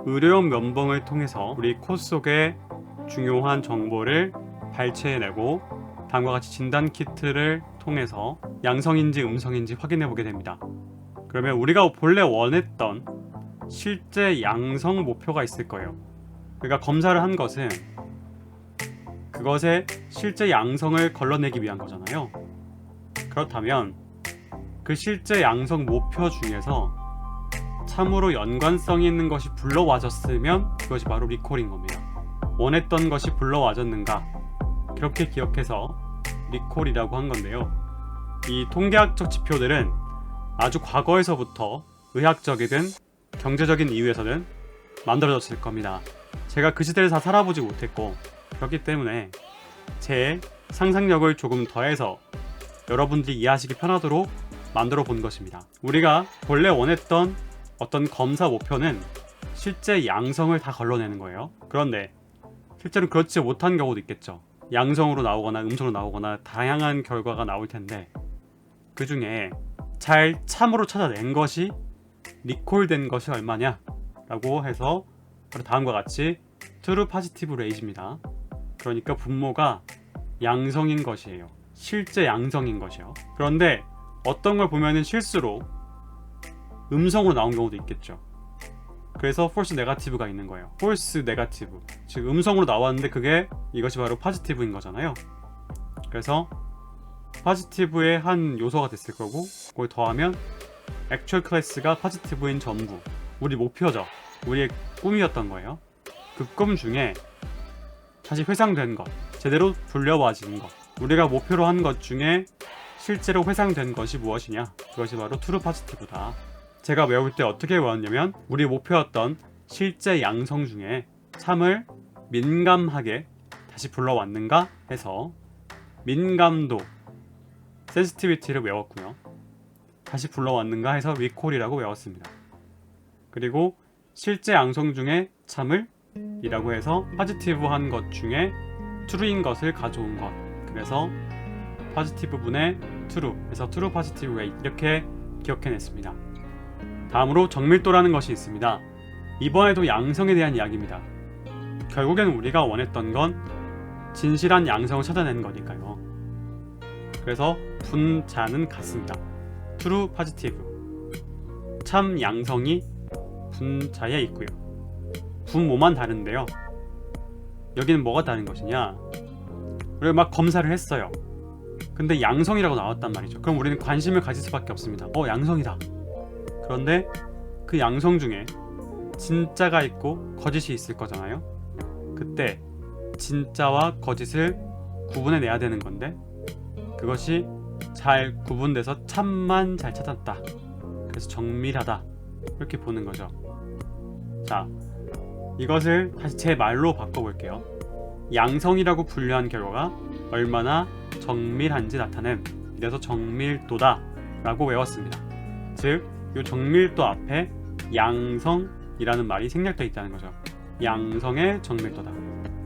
의료용 면봉을 통해서 우리 코 속의 중요한 정보를 발췌해내고 다음과 같이 진단 키트를 통해서 양성인지 음성인지 확인해 보게 됩니다. 그러면 우리가 본래 원했던 실제 양성 목표가 있을 거예요. 그러니까 검사를 한 것은 그것의 실제 양성을 걸러내기 위한 거잖아요. 그렇다면 그 실제 양성 목표 중에서 참으로 연관성이 있는 것이 불러와졌으면 그것이 바로 리콜인 겁니다. 원했던 것이 불러와졌는가, 그렇게 기억해서 리콜이라고 한 건데요. 이 통계학적 지표들은 아주 과거에서부터 의학적이든 경제적인 이유에서든 만들어졌을 겁니다. 제가 그 시대를 다 살아보지 못했고, 그렇기 때문에 제 상상력을 조금 더해서 여러분들이 이해하시기 편하도록 만들어 본 것입니다. 우리가 본래 원했던 어떤 검사 목표는 실제 양성을 다 걸러내는 거예요. 그런데 실제로 그렇지 못한 경우도 있겠죠. 양성으로 나오거나 음성으로 나오거나 다양한 결과가 나올 텐데 그 중에 잘 참으로 찾아낸 것이 리콜된 것이 얼마냐 라고 해서 바로 다음과 같이 트루 파지티브 레이지입니다. 그러니까 분모가 양성인 것이에요. 실제 양성인 것이요. 그런데 어떤 걸 보면은 실수로 음성으로 나온 경우도 있겠죠. 그래서 false negative가 있는 거예요. false negative, 즉 음성으로 나왔는데 이것이 바로 positive인 거잖아요. 그래서 positive의 한 요소가 됐을 거고, 그걸 더하면 actual class가 positive인 전부, 우리 목표죠. 우리의 꿈이었던 거예요. 그 꿈 중에 다시 회상된 것, 제대로 불려와진 것, 우리가 목표로 한 것 중에 실제로 회상된 것이 무엇이냐, 그것이 바로 true positive다. 제가 외울 때 어떻게 외웠냐면, 우리 목표였던 실제 양성 중에 참을 민감하게 다시 불러왔는가 해서 민감도, sensitivity를 외웠고요. 다시 불러왔는가 해서 recall이라고 외웠습니다. 그리고 실제 양성 중에 참을 이라고 해서 positive한 것 중에 true인 것을 가져온 것, 그래서 positive 분의 true, 그래서 true positive rate, 이렇게 기억해냈습니다. 다음으로 정밀도라는 것이 있습니다. 이번에도 양성에 대한 이야기입니다. 결국엔 우리가 원했던 건 진실한 양성을 찾아내는 거니까요. 그래서 분자는 같습니다. true positive, 참 양성이 분자에 있고요. 분모만 다른데요. 여기는 뭐가 다른 것이냐, 우리가 막 검사를 했어요. 근데 양성이라고 나왔단 말이죠. 그럼 우리는 관심을 가질 수밖에 없습니다. 양성이다. 그런데 그 양성 중에 진짜가 있고 거짓이 있을 거잖아요. 그때 진짜와 거짓을 구분해 내야 되는 건데 그것이 잘 구분돼서 참만 잘 찾았다. 그래서 정밀하다. 이렇게 보는 거죠. 자, 이것을 다시 제 말로 바꿔볼게요. 양성이라고 분류한 결과가 얼마나 정밀한지 나타낸, 이래서 정밀도다 라고 외웠습니다. 즉, 이 정밀도 앞에 양성이라는 말이 생략되어 있다는 거죠. 양성의 정밀도다.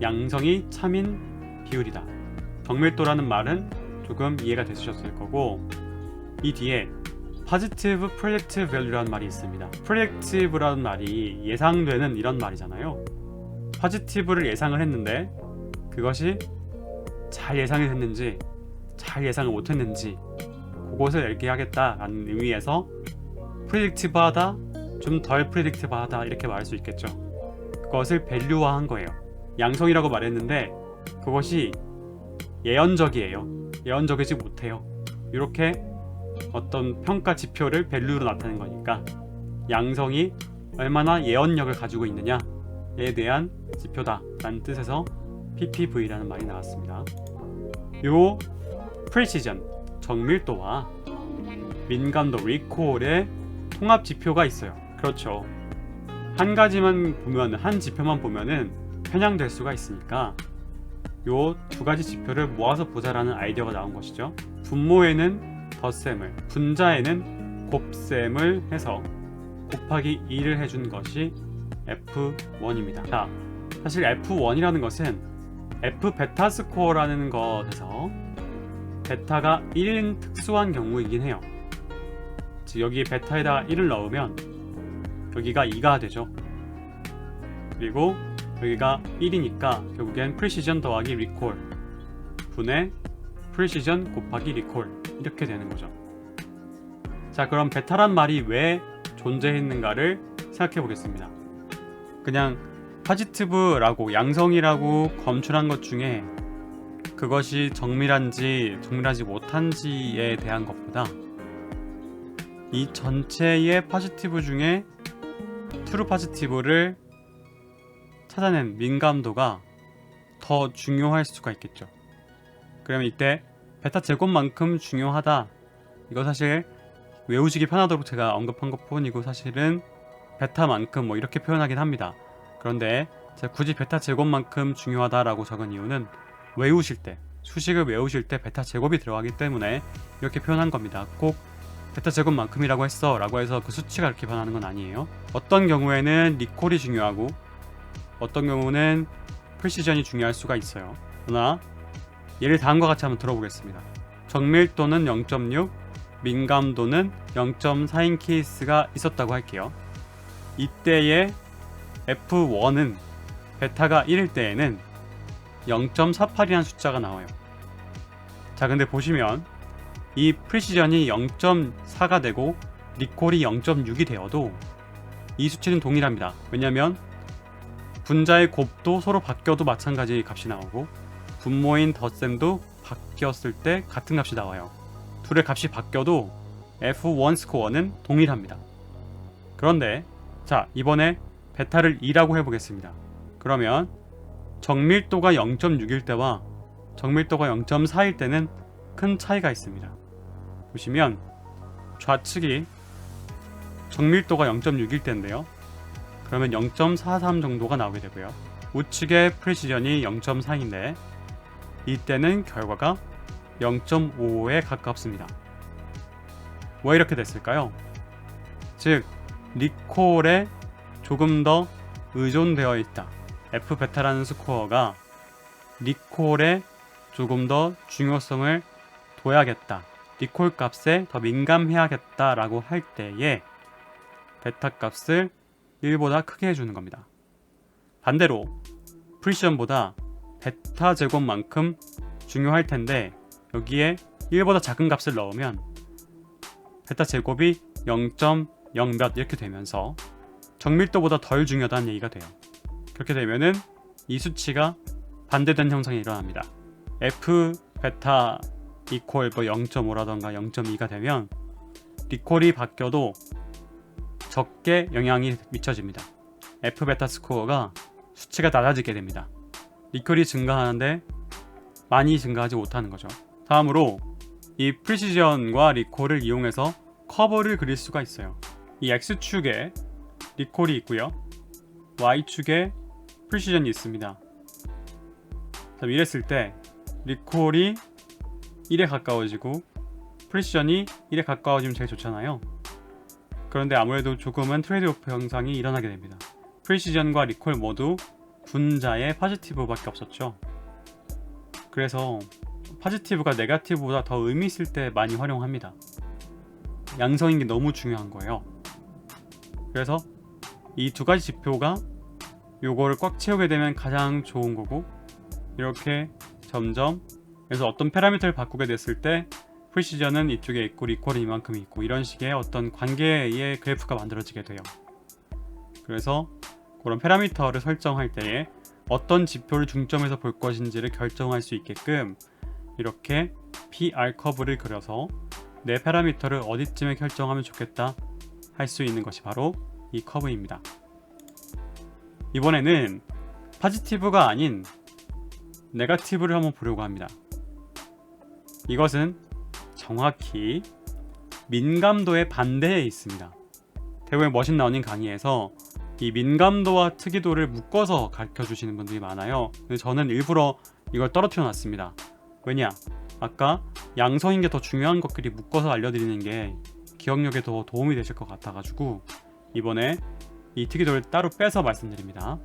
양성이 참인 비율이다. 정밀도라는 말은 조금 이해가 되셨을 거고, 이 뒤에 positive predictive value라는 말이 있습니다. predictive라는 말이 예상되는 이런 말이잖아요. positive를 예상을 했는데 그것이 잘 예상이 됐는지 잘 예상을 못했는지 그것을 얘기하겠다라는 의미에서 predictive하다, 좀 덜 predictive하다 이렇게 말할 수 있겠죠. 그것을 value화한 거예요. 양성이라고 말했는데 그것이 예언적이에요. 예언적이지 못해요. 이렇게 어떤 평가 지표를 value로 나타낸 거니까 양성이 얼마나 예언력을 가지고 있느냐에 대한 지표다 라는 뜻에서 PPV라는 말이 나왔습니다. 요 precision, 정밀도와 민감도, recall의 통합 지표가 있어요. 그렇죠. 한 가지만 보면, 한 지표만 보면은 편향될 수가 있으니까 요 두 가지 지표를 모아서 보자라는 아이디어가 나온 것이죠. 분모에는 덧셈을, 분자에는 곱셈을 해서 곱하기 2를 해준 것이 F1입니다. 자, 사실 F1이라는 것은 F 베타 스코어라는 것에서 베타가 1인 특수한 경우이긴 해요. 즉 여기 베타에다가 1을 넣으면 여기가 2가 되죠. 그리고 여기가 1이니까 결국엔 프리시전 더하기 리콜 분의 프리시전 곱하기 리콜 이렇게 되는 거죠. 자, 그럼 베타란 말이 왜 존재했는가를 생각해 보겠습니다. 그냥 파지티브라고 양성이라고 검출한 것 중에 그것이 정밀한지 정밀하지 못한지에 대한 것보다 이 전체의 파지티브 중에 트루 파지티브를 찾아낸 민감도가 더 중요할 수가 있겠죠. 그러면 이때 베타 제곱만큼 중요하다, 이거 사실 외우시기 편하도록 제가 언급한 것 뿐이고 사실은 베타만큼 뭐 이렇게 표현하긴 합니다. 그런데 제가 굳이 베타 제곱만큼 중요하다라고 적은 이유는 외우실 때, 수식을 외우실 때 베타 제곱이 들어가기 때문에 이렇게 표현한 겁니다. 꼭 베타 제곱만큼이라고 했어 라고 해서 그 수치가 이렇게 변하는 건 아니에요. 어떤 경우에는 리콜이 중요하고 어떤 경우는 프리시전이 중요할 수가 있어요. 그러나 예를 다음과 같이 한번 들어보겠습니다. 정밀도는 0.6, 민감도는 0.4인 케이스가 있었다고 할게요. 이때의 F1은 베타가 1일 때에는 0.48이라는 숫자가 나와요. 자, 근데 보시면 이 프리시전이 0.4가 되고 리콜이 0.6이 되어도 이 수치는 동일합니다. 왜냐면 분자의 곱도 서로 바뀌어도 마찬가지 값이 나오고 분모인 덧셈도 바뀌었을 때 같은 값이 나와요. 둘의 값이 바뀌어도 F1 스코어는 동일합니다. 그런데 자, 이번에 베타를 2라고 해보겠습니다. 그러면 정밀도가 0.6일 때와 정밀도가 0.4일 때는 큰 차이가 있습니다. 보시면 좌측이 정밀도가 0.6일 때인데요. 그러면 0.43 정도가 나오게 되고요. 우측의 프리시전이 0.4인데 이때는 결과가 0.5에 가깝습니다. 왜 이렇게 됐을까요? 즉 리콜에 조금 더 의존되어 있다. F베타라는 스코어가 리콜에 조금 더 중요성을 둬야겠다, 리콜 값에 더 민감해야겠다 라고 할 때에 베타 값을 1보다 크게 해주는 겁니다. 반대로 프리시전보다 베타 제곱만큼 중요할 텐데 여기에 1보다 작은 값을 넣으면 베타 제곱이 0.0 몇 이렇게 되면서 정밀도보다 덜 중요하다는 얘기가 돼요. 그렇게 되면은 이 수치가 반대된 형상이 일어납니다. F 베타 이퀄 0.5라던가 0.2가 되면 리콜이 바뀌어도 적게 영향이 미쳐집니다. F 베타 스코어가 수치가 낮아지게 됩니다. 리콜이 증가하는데 많이 증가하지 못하는 거죠. 다음으로 이 프리시전과 리콜을 이용해서 커브를 그릴 수가 있어요. 이 X축에 리콜이 있고요, Y축에 프리시전이 있습니다. 이랬을 때 리콜이 1에 가까워지고 프리시전이 1에 가까워지면 제일 좋잖아요. 그런데 아무래도 조금은 트레이드오프 현상이 일어나게 됩니다. 프리시전과 리콜 모두 분자의 파지티브밖에 없었죠. 그래서 파지티브가 네거티브보다 더 의미 있을 때 많이 활용합니다. 양성인 게 너무 중요한 거예요. 그래서 이 두 가지 지표가 요거를 꽉 채우게 되면 가장 좋은 거고, 이렇게 점점 그래서 어떤 파라미터를 바꾸게 됐을 때 프리시전은 이쪽에 있고 리콜은 이만큼 있고 이런 식의 어떤 관계의 그래프가 만들어지게 돼요. 그래서 그런 파라미터를 설정할 때에 어떤 지표를 중점에서 볼 것인지를 결정할 수 있게끔 이렇게 PR 커브를 그려서 내 파라미터를 어디쯤에 결정하면 좋겠다 할 수 있는 것이 바로 이 커브입니다. 이번에는 파지티브가 아닌 네거티브를 한번 보려고 합니다. 이것은 정확히 민감도의 반대에 있습니다. 대부분 머신 러닝 강의에서 이 민감도와 특이도를 묶어서 가르쳐 주시는 분들이 많아요. 근데 저는 일부러 이걸 떨어뜨려 놨습니다. 왜냐? 아까 양성인 게 더 중요한 것끼리 묶어서 알려드리는 게 기억력에 더 도움이 되실 것 같아가지고 이번에 이 특이도를 따로 빼서 말씀드립니다.